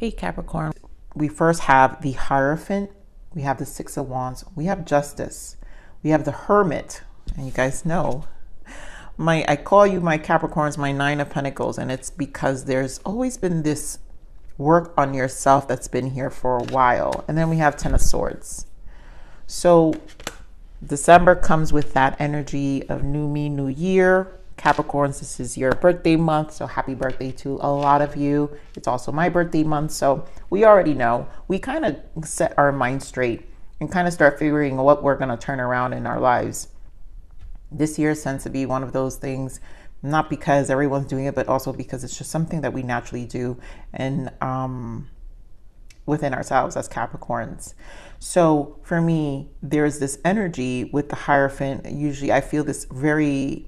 Hey Capricorn, we first have the Hierophant, we have the Six of Wands, we have Justice, we have the Hermit, and you guys know, I call you my Capricorns, my Nine of Pentacles, and it's because there's always been this work on yourself that's been here for a while. And then we have Ten of Swords. So December comes with that energy of new me, new year. Capricorns, this is your birthday month, so happy birthday to a lot of you. It's also my birthday month, so we already know. We kind of set our mind straight and kind of start figuring what we're going to turn around in our lives. This year tends to be one of those things, not because everyone's doing it, but also because it's just something that we naturally do and within ourselves as Capricorns. So for me, there's this energy with the Hierophant. Usually I feel this very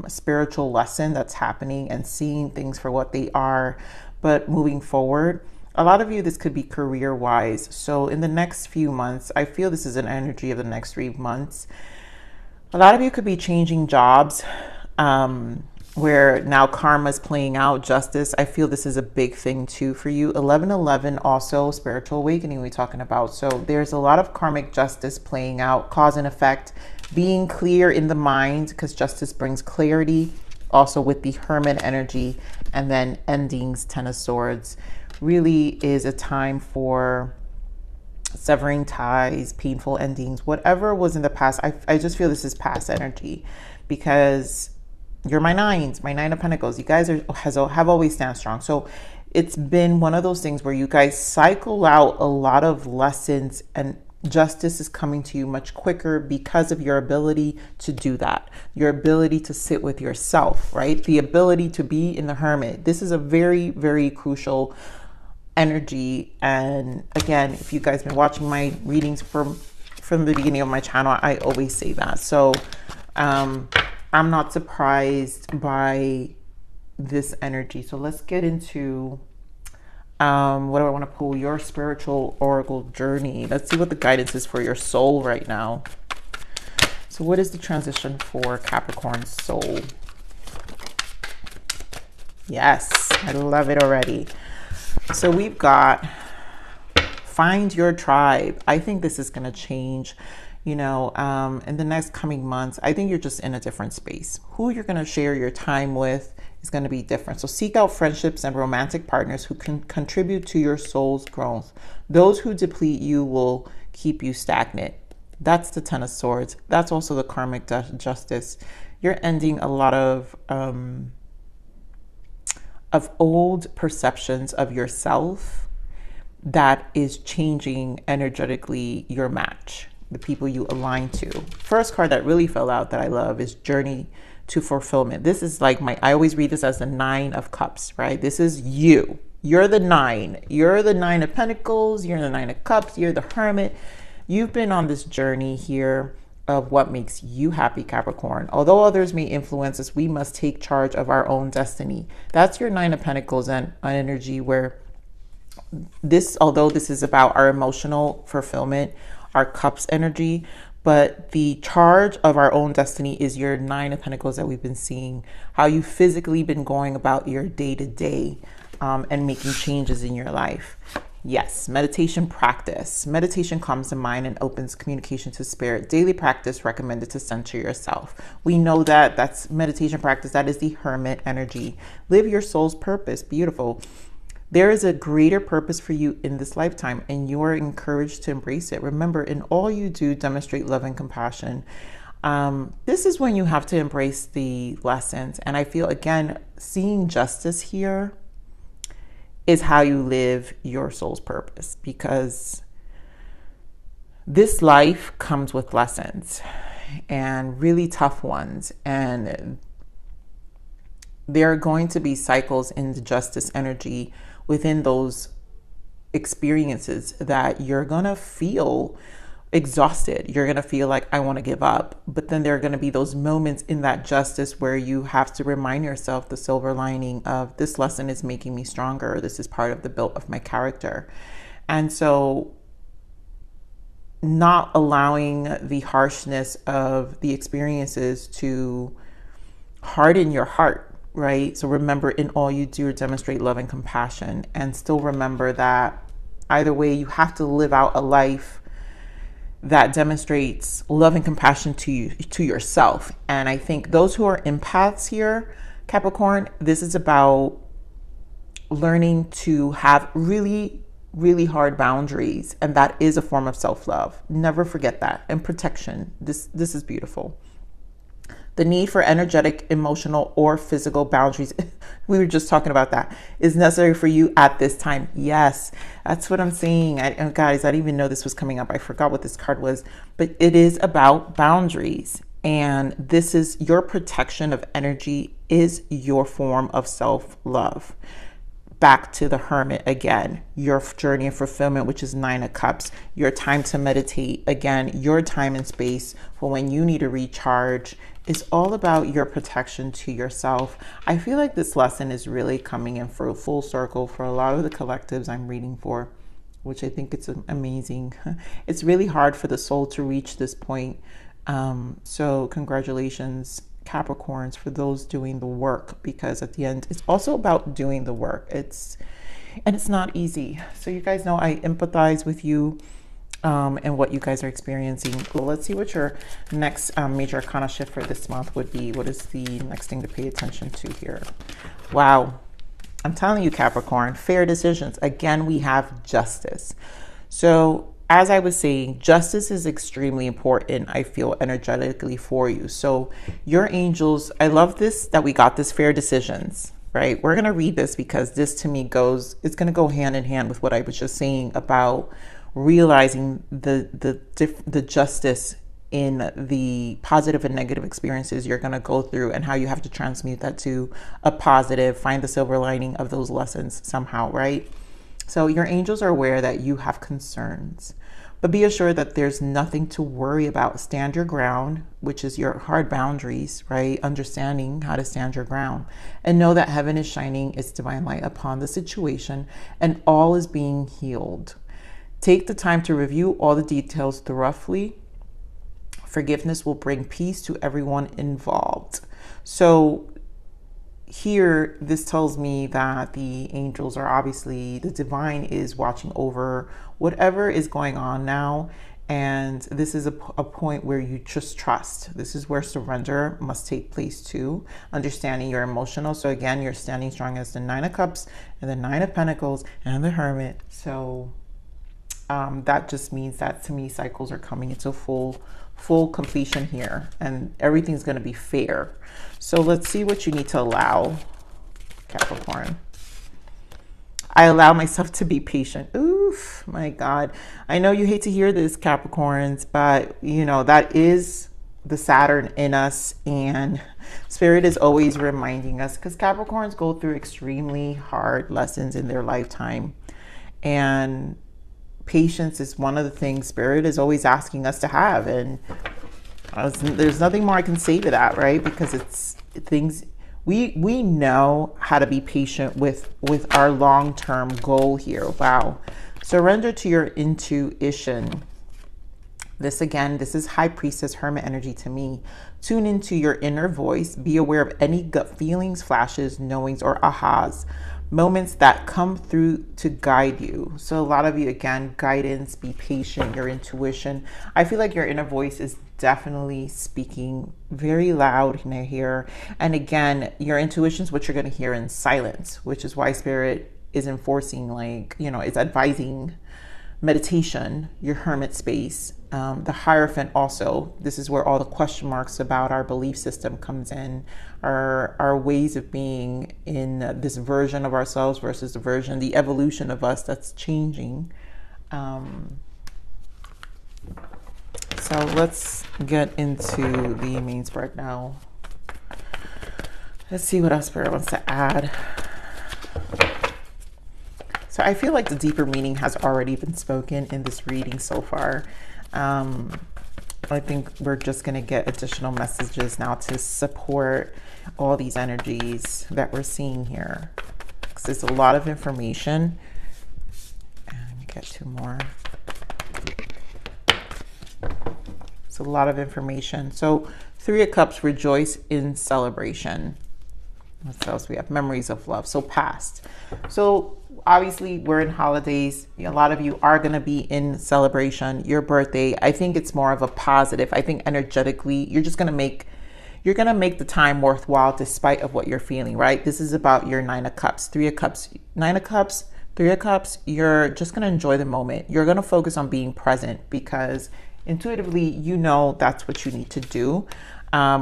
spiritual lesson that's happening and seeing things for what they are, but moving forward. A lot of you, this could be career wise. So in the next few months, I feel this is an energy of the next 3 months. A lot of you could be changing jobs, where now karma is playing out, justice. I feel this is a big thing too for you. 1111 also spiritual awakening we're talking about. So there's a lot of karmic justice playing out, cause and effect, being clear in the mind, because justice brings clarity. Also with the Hermit energy, and then endings, Ten of Swords, really is a time for severing ties, painful endings, whatever was in the past. I just feel this is past energy, because you're my nines, my Nine of Pentacles. You guys have always stand strong. So it's been one of those things where you guys cycle out a lot of lessons, and justice is coming to you much quicker because of your ability to do that. Your ability to sit with yourself, right? The ability to be in the Hermit. This is a very, very crucial energy. And again, if you guys been watching my readings from the beginning of my channel, I always say that. So I'm not surprised by this energy. So let's get into what do I want to pull? Your spiritual oracle journey. Let's see what the guidance is for your soul right now. So what is the transition for Capricorn soul? Yes, I love it already. So we've got find your tribe. I think this is going to change, you know, in the next coming months. I think you're just in a different space. Who you're going to share your time with is going to be different. So seek out friendships and romantic partners who can contribute to your soul's growth. Those who deplete you will keep you stagnant. That's the Ten of Swords. That's also the karmic justice. You're ending a lot of old perceptions of yourself that is changing energetically your match, the people you align to. First card that really fell out that I love is Journey to Fulfillment. This is like I always read this as the Nine of Cups, right? This is you. You're the nine. You're the Nine of Pentacles. You're the Nine of Cups. You're the Hermit. You've been on this journey here of what makes you happy, Capricorn. Although others may influence us, we must take charge of our own destiny. That's your Nine of Pentacles and an energy where although this is about our emotional fulfillment, our cups energy, but the charge of our own destiny is your Nine of Pentacles that we've been seeing, how you physically been going about your day-to-day and making changes in your life. Yes, meditation practice. Meditation calms the mind and opens communication to spirit. Daily practice recommended to center yourself. We know that that's meditation practice. That is the Hermit energy. Live your soul's purpose. Beautiful. There is a greater purpose for you in this lifetime, and you are encouraged to embrace it. Remember, in all you do, demonstrate love and compassion. This is when you have to embrace the lessons. And I feel, again, seeing justice here is how you live your soul's purpose, because this life comes with lessons, and really tough ones. And there are going to be cycles in the justice energy within those experiences that you're going to feel exhausted. You're going to feel like, I want to give up. But then there are going to be those moments in that justice where you have to remind yourself the silver lining of, this lesson is making me stronger. This is part of the build of my character. And so not allowing the harshness of the experiences to harden your heart, right? So remember, in all you do, demonstrate love and compassion, and still remember that either way, you have to live out a life that demonstrates love and compassion to you, to yourself. And I think those who are empaths here, Capricorn, this is about learning to have really, really hard boundaries, and that is a form of self-love. Never forget that. And protection. This is beautiful. The need for energetic, emotional, or physical boundaries, we were just talking about that, is necessary for you at this time. Yes, that's what I'm saying. Guys, I didn't even know this was coming up. I forgot what this card was, but it is about boundaries. And this is your protection of energy, is your form of self-love. Back to the Hermit again, your journey of fulfillment, which is 9 of Cups, your time to meditate, again, your time and space for when you need to recharge, is all about your protection to yourself. I feel like this lesson is really coming in for a full circle for a lot of the collectives I'm reading for, which I think it's amazing. It's really hard for the soul to reach this point. So congratulations, Capricorns, for those doing the work, because at the end it's also about doing the work. It's not easy. So you guys know I empathize with you and what you guys are experiencing. Well, let's see what your next major arcana shift for this month would be. What is the next thing to pay attention to here? Wow, I'm telling you, Capricorn, fair decisions. Again, we have justice. So as I was saying, justice is extremely important, I feel, energetically for you. So your angels, I love this, that we got this fair decisions, right? We're going to read this because this to me it's going to go hand in hand with what I was just saying about realizing the justice in the positive and negative experiences you're going to go through, and how you have to transmute that to a positive, find the silver lining of those lessons somehow, right? So your angels are aware that you have concerns, but be assured that there's nothing to worry about. Stand your ground, which is your hard boundaries, right? Understanding how to stand your ground, and know that heaven is shining its divine light upon the situation, and all is being healed. Take the time to review all the details thoroughly. Forgiveness will bring peace to everyone involved. So here, this tells me that the angels are obviously, the divine is watching over whatever is going on now. And this is a point where you just trust. This is where surrender must take place too. Understanding you're emotional. So again, you're standing strong as the 9 of Cups and the 9 of Pentacles and the Hermit. So that just means that, to me, cycles are coming into full completion here, and everything's going to be fair. So let's see what you need to allow, Capricorn. I allow myself to be patient. Oof, my God. I know you hate to hear this, Capricorns, but you know, that is the Saturn in us, and Spirit is always reminding us, because Capricorns go through extremely hard lessons in their lifetime, and patience is one of the things Spirit is always asking us to have. And there's nothing more I can say to that, right? Because it's things we know how to be patient with our long-term goal here. Wow. Surrender to your intuition. This is High Priestess Hermit energy to me. Tune into your inner voice. Be aware of any gut feelings, flashes, knowings, or ahas. Moments that come through to guide you. So a lot of you, again, guidance, be patient, your intuition. I feel like your inner voice is definitely speaking very loud in here. And again, your intuition is what you're going to hear in silence, which is why Spirit is enforcing, like, you know, it's advising meditation, your hermit space. The Hierophant also, this is where all the question marks about our belief system comes in, our ways of being in this version of ourselves versus the evolution of us that's changing. So let's get into the main spread now. Let's see what else Spirit wants to add. So I feel like the deeper meaning has already been spoken in this reading so far. I think we're just going to get additional messages now to support all these energies that we're seeing here. Because there's a lot of information. And let me get 2 more. It's a lot of information. So 3 of Cups, rejoice in celebration. What else we have? Memories of love. So past. So obviously we're in holidays. A lot of you are going to be in celebration. Your birthday, I think it's more of a positive. I think energetically, you're going to make the time worthwhile despite of what you're feeling, right? This is about your 9 of Cups, 3 of Cups, 9 of Cups, 3 of Cups. You're just going to enjoy the moment. You're going to focus on being present because intuitively, you know that's what you need to do.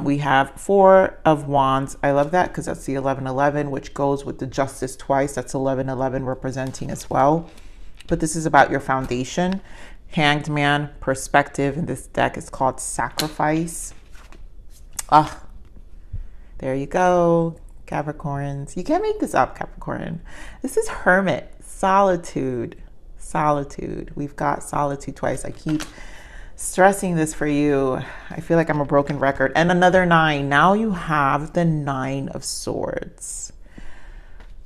We have 4 of Wands. I love that because that's the 1111, which goes with the Justice twice. That's 1111 representing as well. But this is about your foundation. Hanged Man, perspective, and this deck is called Sacrifice. Ah, there you go, Capricorns. You can't make this up, Capricorn. This is Hermit, solitude, solitude. We've got solitude twice. I keep stressing this for you. I feel like I'm a broken record. And another 9. Now you have the 9 of Swords.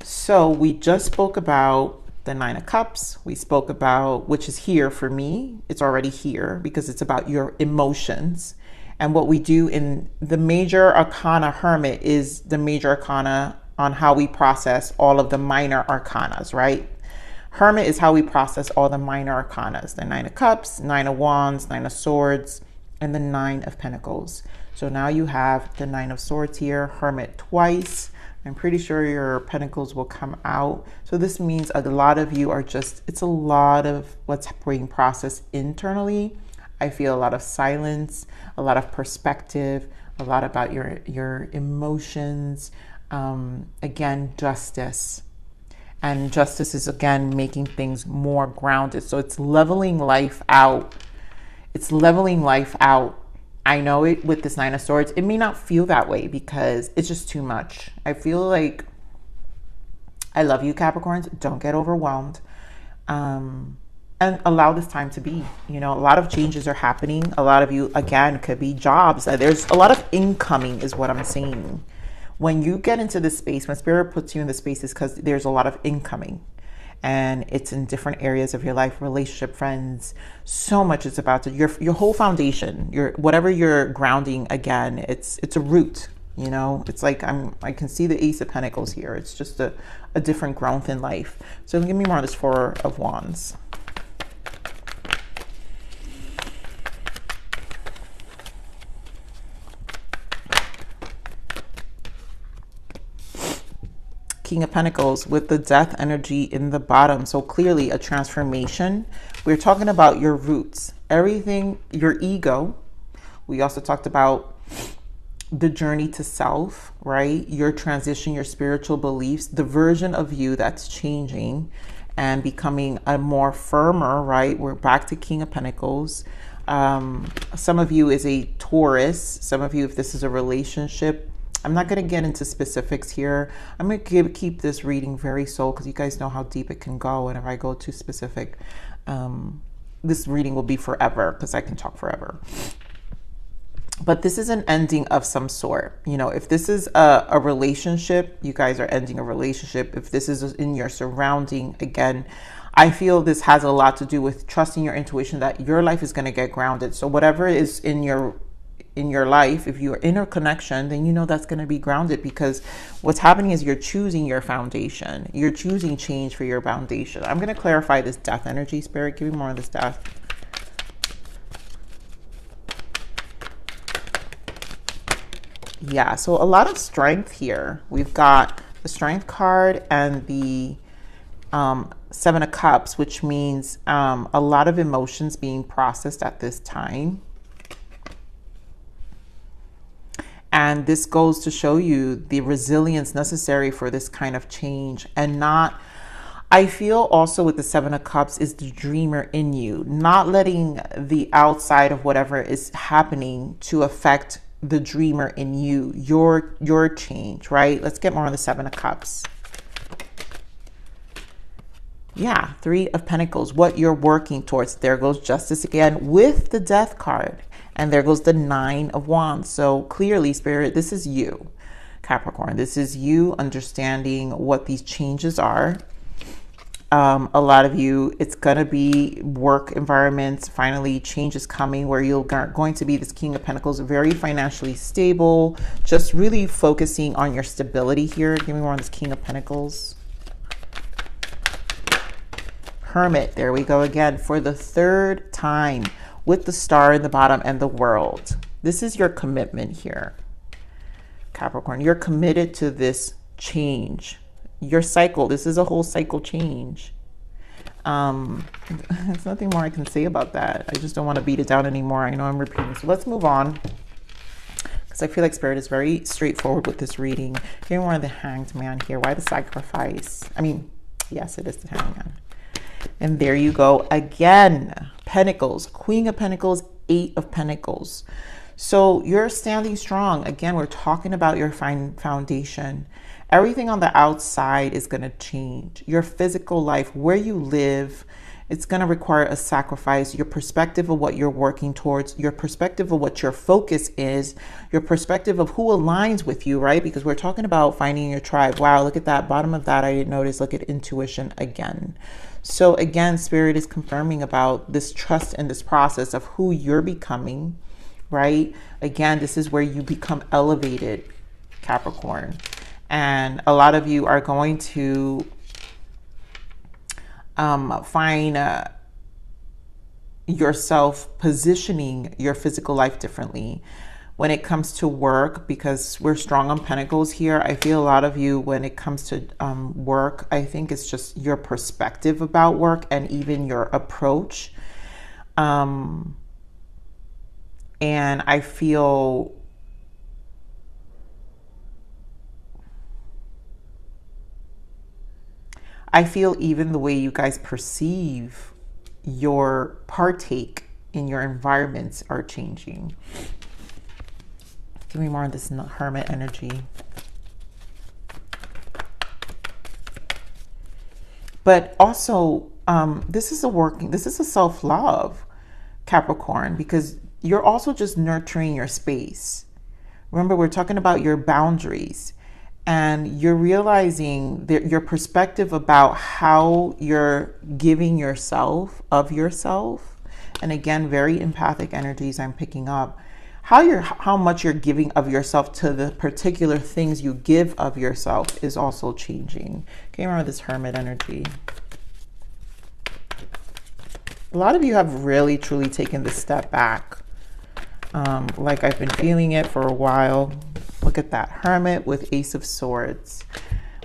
So we just spoke about the 9 of Cups. We spoke about, which is here for me. It's already here because it's about your emotions. And what we do in the major arcana, Hermit, is the major arcana on how we process all of the minor arcanas, right? Hermit is how we process all the minor arcanas, the 9 of Cups, 9 of Wands, 9 of Swords, and the 9 of Pentacles. So now you have the 9 of Swords here, Hermit twice. I'm pretty sure your Pentacles will come out. So this means a lot of you are just, it's a lot of what's being processed internally. I feel a lot of silence, a lot of perspective, a lot about your emotions. Again, justice. And justice is, again, making things more grounded. So it's leveling life out. It's leveling life out. I know it with this 9 of Swords. It may not feel that way because it's just too much. I feel like, I love you, Capricorns. Don't get overwhelmed. And allow this time to be. You know, a lot of changes are happening. A lot of you, again, could be jobs. There's a lot of incoming is what I'm saying. When you get into this space, when Spirit puts you in the space, is because there's a lot of incoming. And it's in different areas of your life, relationship, friends. So much is about to, your whole foundation, whatever you're grounding, again, it's a root. You know, it's like I can see the Ace of Pentacles here. It's just a different growth in life. So give me more of this 4 of Wands. King of Pentacles with the Death energy in the bottom. So clearly a transformation. We're talking about your roots, everything, your ego. We also talked about the journey to self, right? Your transition, your spiritual beliefs, the version of you that's changing and becoming a more firmer, right? We're back to King of Pentacles. Some of you is a Taurus. Some of you, if this is a relationship, I'm not going to get into specifics here. I'm going to keep this reading very soul because you guys know how deep it can go. And if I go too specific, this reading will be forever because I can talk forever. But this is an ending of some sort. You know, if this is a relationship, you guys are ending a relationship. If this is in your surrounding, again, I feel this has a lot to do with trusting your intuition that your life is going to get grounded. So whatever is in your life, if you are in a connection, then you know that's going to be grounded because what's happening is you're choosing your foundation. You're choosing change for your foundation. I'm going to clarify this Death energy, Spirit. Give me more of this Death. Yeah, so a lot of strength here. We've got the Strength card and the 7 of Cups, which means a lot of emotions being processed at this time. And this goes to show you the resilience necessary for this kind of change. And not, I feel also with the 7 of Cups is the dreamer in you, not letting the outside of whatever is happening to affect the dreamer in you, your change, right? Let's get more on the 7 of Cups. Yeah, 3 of Pentacles, what you're working towards. There goes Justice again with the Death card. And there goes the 9 of Wands. So clearly, Spirit, this is you, Capricorn. This is you understanding what these changes are. A lot of you, it's going to be work environments. Finally, change is coming where you're going to be this King of Pentacles, very financially stable, just really focusing on your stability here. Give me more on this King of Pentacles. Hermit, there we go again for the third time with the star in the bottom and the world. This is your commitment here, Capricorn. You're committed to this change. Your cycle, this is a whole cycle change. There's nothing more I can say about that. I just don't want to beat it down anymore. I know I'm repeating. So let's move on, because I feel like Spirit is very straightforward with this reading. Here we're on the Hanged Man here. Why the sacrifice? I mean, yes, it is the Hanged Man. And there you go again. Pentacles, Queen of Pentacles, Eight of Pentacles. So you're standing strong. Again, we're talking about your foundation. Everything on the outside is going to change. Your physical life, where you live, it's going to require a sacrifice. Your perspective of what you're working towards, your perspective of what your focus is, your perspective of who aligns with you, right? Because we're talking about finding your tribe. Wow, look at that. Bottom of that, I didn't notice. Look at intuition again. So again, Spirit is confirming about this trust in this process of who you're becoming, right? Again, this is where you become elevated, Capricorn. And a lot of you are going to find yourself positioning your physical life differently when it comes to work, because we're strong on Pentacles here. I feel a lot of you, when it comes to work, I think it's just your perspective about work and even your approach. And I feel even the way you guys perceive your partake in your environments are changing. Give me more on this Hermit energy. But also, this is a self-love, Capricorn, because you're also just nurturing your space. Remember, we're talking about your boundaries. And you're realizing that your perspective about how you're giving yourself of yourself. And again, very empathic energies I'm picking up. How much you're giving of yourself to the particular things you give of yourself is also changing. Okay, remember this Hermit energy. A lot of you have really, truly taken this step back. Like I've been feeling it for a while. Look at that Hermit with Ace of Swords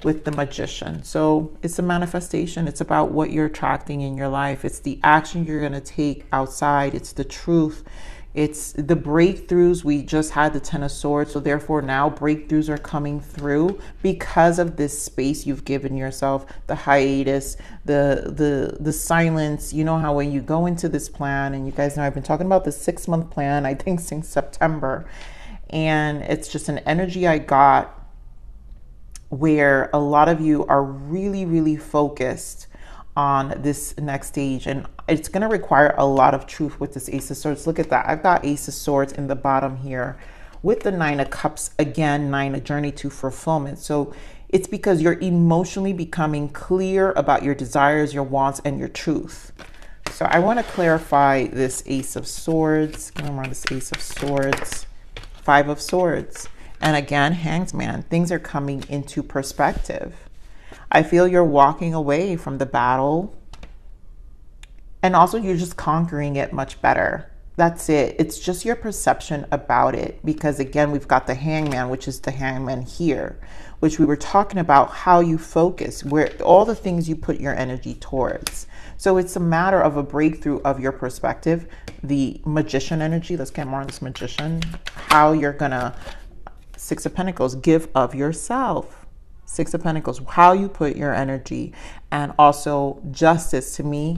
with the Magician. So it's a manifestation. It's about what you're attracting in your life. It's the action you're going to take outside. It's the truth. It's the breakthroughs. We just had the Ten of Swords. So therefore now breakthroughs are coming through because of this space you've given yourself, the hiatus, the silence. You know how when you go into this plan, and you guys know I've been talking about the 6-month plan, I think since September. And it's just an energy I got where a lot of you are really, really focused on this next stage. And it's going to require a lot of truth with this Ace of Swords. Look at that. I've got Ace of Swords in the bottom here with the Nine of Cups. Again, 9, a journey to fulfillment. So it's because you're emotionally becoming clear about your desires, your wants, and your truth. So I want to clarify this Ace of Swords. Give me more on this Ace of Swords. 5 of Swords. And again, Hanged Man. Things are coming into perspective. I feel you're walking away from the battle. And also you're just conquering it much better. That's it. It's just your perception about it. Because again, we've got the Hangman, which is the Hangman here, which we were talking about how you focus, where all the things you put your energy towards. So it's a matter of a breakthrough of your perspective. The Magician energy, let's get more on this Magician. How you're gonna, 6 of Pentacles, give of yourself. 6 of Pentacles, how you put your energy. And also Justice, to me,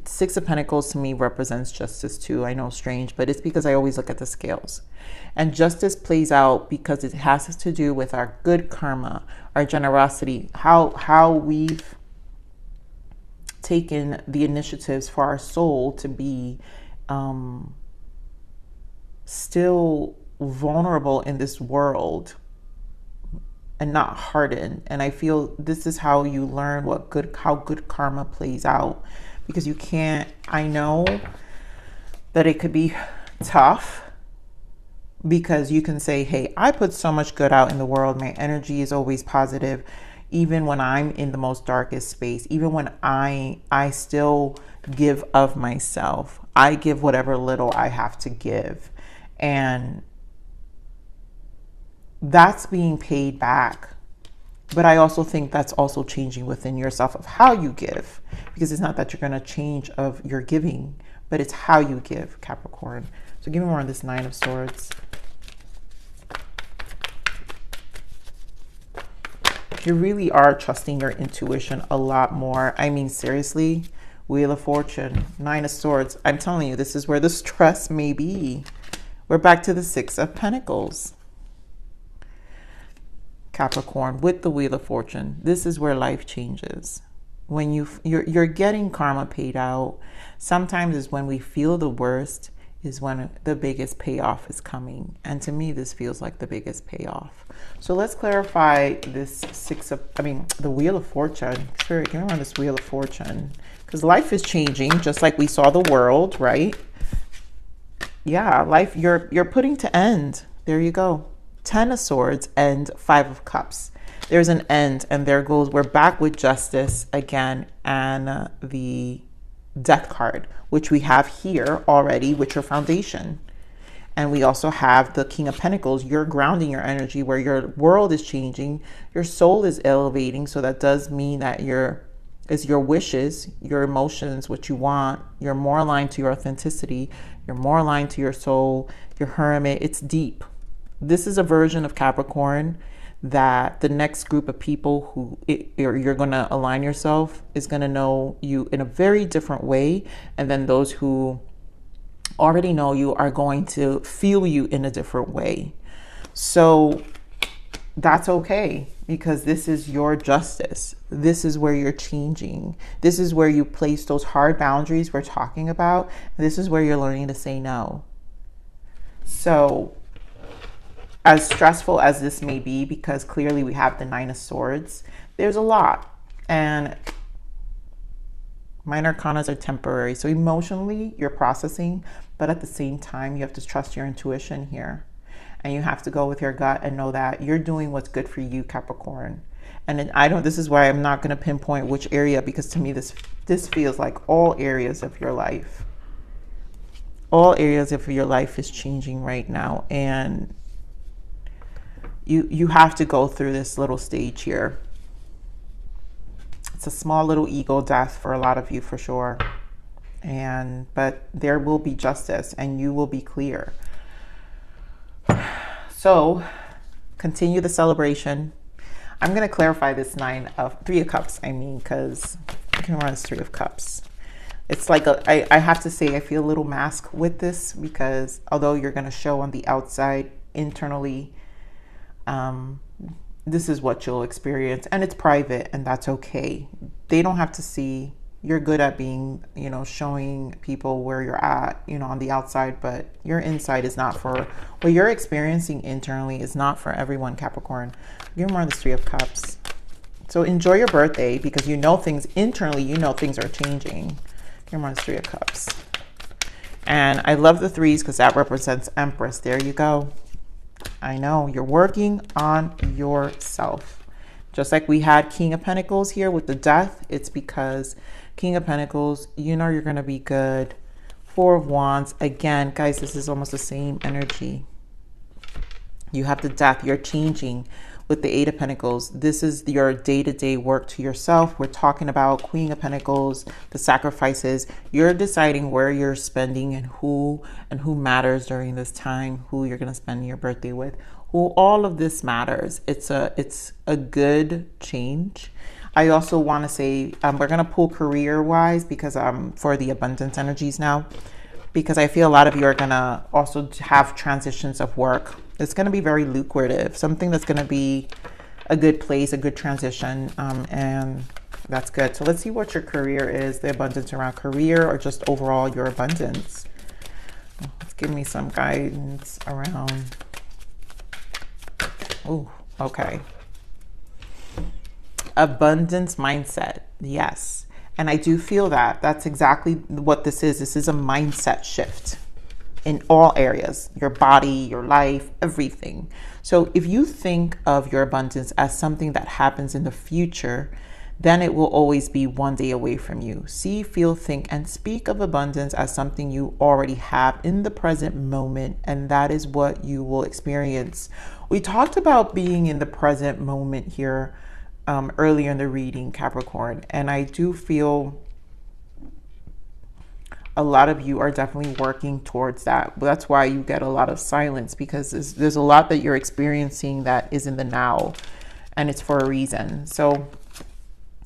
6 of Pentacles to me represents justice too. I know, strange, but it's because I always look at the scales. And justice plays out because it has to do with our good karma, our generosity, how we've taken the initiatives for our soul to be still vulnerable in this world, and not harden. And I feel this is how you learn how good karma plays out, because you can't, I know that it could be tough, because you can say, hey, I put so much good out in the world. My energy is always positive, even when I'm in the most darkest space, even when I still give of myself. I give whatever little I have to give. And that's being paid back. But I also think that's also changing within yourself of how you give, because it's not that you're going to change of your giving, but it's how you give, Capricorn. So give me more on this Nine of Swords. You really are trusting your intuition a lot more. I mean, seriously, Wheel of Fortune, Nine of Swords. I'm telling you, this is where the stress may be. We're back to the Six of Pentacles. Capricorn, with the Wheel of Fortune, this is where life changes. When you're getting karma paid out, sometimes is when we feel the worst, is when the biggest payoff is coming. And to me, this feels like the biggest payoff. So let's clarify this the Wheel of Fortune. Sure, give me on this Wheel of Fortune, because life is changing, just like we saw the world, right? Yeah, life, you're putting to end. There you go. 10 of Swords and 5 of Cups. There's an end, and there goes, we're back with Justice again, and the Death card, which we have here already with your foundation. And we also have the King of Pentacles. You're grounding your energy where your world is changing, your soul is elevating. So that does mean that your wishes, your emotions, what you want, you're more aligned to your authenticity, you're more aligned to your soul, your Hermit. It's deep. This is a version of Capricorn that the next group of people who you're going to align yourself is going to know you in a very different way. And then those who already know you are going to feel you in a different way. So that's okay, because this is your justice. This is where you're changing. This is where you place those hard boundaries we're talking about. This is where you're learning to say no. So as stressful as this may be, because clearly we have the Nine of Swords, there's a lot. And minor arcanas are temporary. So emotionally, you're processing, but at the same time, you have to trust your intuition here. And you have to go with your gut and know that you're doing what's good for you, Capricorn. And then this is why I'm not going to pinpoint which area, because to me, this feels like all areas of your life. All areas of your life is changing right now. And you have to go through this little stage here. It's a small little ego death for a lot of you, for sure. But there will be justice, and you will be clear. So continue the celebration. I'm going to clarify this Three of Cups. Because I can run this Three of Cups. It's like I have to say, I feel a little mask with this, because although you're going to show on the outside, internally, this is what you'll experience, and it's private, and that's okay. They don't have to see. You're good at being, showing people where you're at, on the outside, but your inside is not for what you're experiencing internally is not for everyone, Capricorn. You're more on the Three of Cups. So enjoy your birthday, because things internally, things are changing. You're more on the Three of Cups. And I love the threes, because that represents Empress. There you go. I know you're working on yourself. Just like we had King of Pentacles here with the Death, it's because King of Pentacles, you're going to be good. Four of Wands. Again, guys, this is almost the same energy. You have the Death. You're changing with the Eight of Pentacles. This is your day-to-day work to yourself. We're talking about Queen of Pentacles, the sacrifices. You're deciding where you're spending and who matters during this time, who you're going to spend your birthday with. All of this matters. It's a good change. I also want to say we're going to pull career-wise, because for the abundance energies now, because I feel a lot of you are going to also have transitions of work. It's going to be very lucrative, something that's going to be a good place, a good transition, and that's good. So let's see what your career is, the abundance around career, or just overall your abundance. Let's give me some guidance around. Oh, okay. Abundance mindset. Yes. And I do feel that that's exactly what this is. This is a mindset shift in all areas, your body, your life, everything. So if you think of your abundance as something that happens in the future, then it will always be one day away from you. See, feel, think, and speak of abundance as something you already have in the present moment, and that is what you will experience. We talked about being in the present moment here earlier in the reading, Capricorn, and I do feel a lot of you are definitely working towards that. That's why you get a lot of silence, because there's a lot that you're experiencing that is in the now, and it's for a reason. So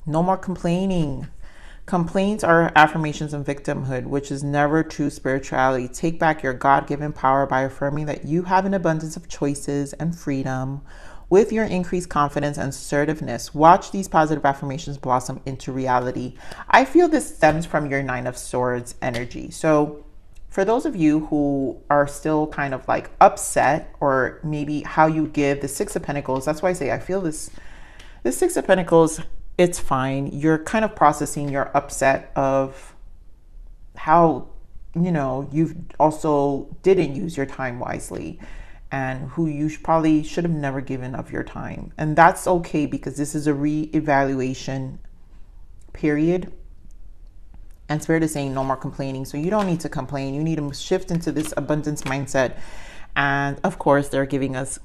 no more complaining. Complaints are affirmations of victimhood, which is never true spirituality. Take back your God-given power by affirming that you have an abundance of choices and freedom. With your increased confidence and assertiveness, watch these positive affirmations blossom into reality. I feel this stems from your 9 of Swords energy. So for those of you who are still kind of like upset, or maybe how you give the 6 of Pentacles, that's why I say I feel this 6 of Pentacles, it's fine. You're kind of processing your upset of how, you've also didn't use your time wisely, and who you probably should have never given of your time. And that's okay, because this is a re-evaluation period. And Spirit is saying no more complaining. So you don't need to complain. You need to shift into this abundance mindset. And of course, they're giving us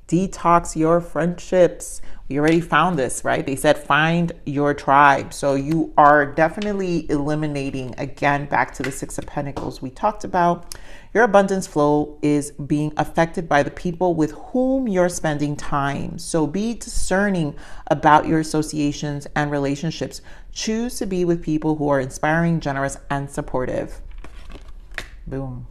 detox your friendships. We already found this, right? They said find your tribe. So you are definitely eliminating, again, back to the 6 of Pentacles we talked about. Your abundance flow is being affected by the people with whom you're spending time. So be discerning about your associations and relationships. Choose to be with people who are inspiring, generous, and supportive. Boom.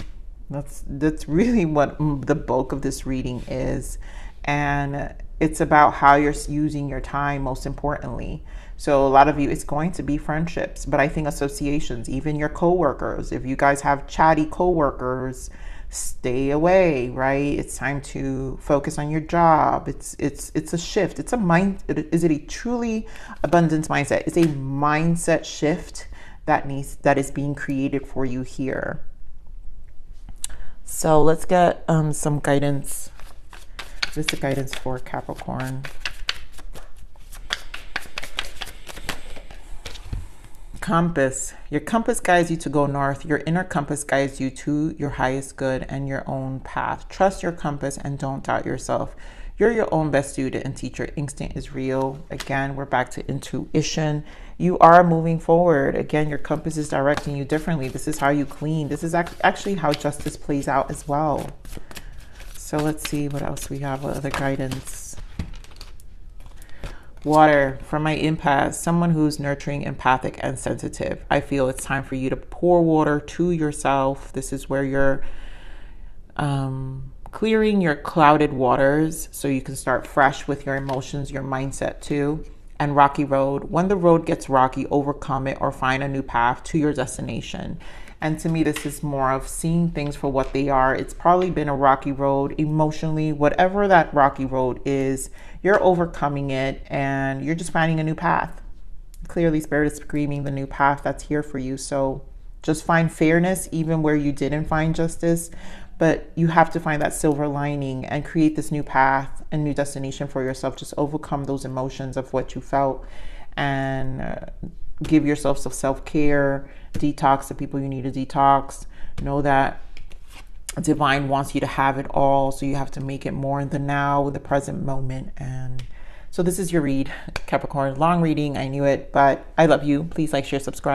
That's really what the bulk of this reading is. And it's about how you're using your time, most importantly. So a lot of you, it's going to be friendships, but I think associations, even your coworkers. If you guys have chatty coworkers, stay away, right? It's time to focus on your job. It's a shift. It's a mind. Is it a truly abundance mindset? It's a mindset shift that is being created for you here. So let's get some guidance. This is the guidance for Capricorn. Compass. Your compass guides you to go north. Your inner compass guides you to your highest good and your own path. Trust your compass and don't doubt yourself. You're your own best student and teacher. Instinct is real. Again, we're back to intuition. You are moving forward. Again, your compass is directing you differently. This is how you clean. This is actually how justice plays out as well. So let's see what else we have. What other guidance? Water. From my impasse, someone who's nurturing, empathic, and sensitive. I feel it's time for you to pour water to yourself. This is where you're clearing your clouded waters so you can start fresh with your emotions, your mindset too. And rocky road. When the road gets rocky, overcome it or find a new path to your destination. And to me, this is more of seeing things for what they are. It's probably been a rocky road emotionally, whatever that rocky road is, you're overcoming it and you're just finding a new path. Clearly, Spirit is screaming the new path that's here for you. So just find fairness even where you didn't find justice, but you have to find that silver lining and create this new path and new destination for yourself. Just overcome those emotions of what you felt and give yourself some self-care, detox the people you need to detox. Know that divine wants you to have it all, so you have to make it more in the now, the present moment. And so this is your read, Capricorn. Long reading, I knew it, but I love you. Please like, share, subscribe.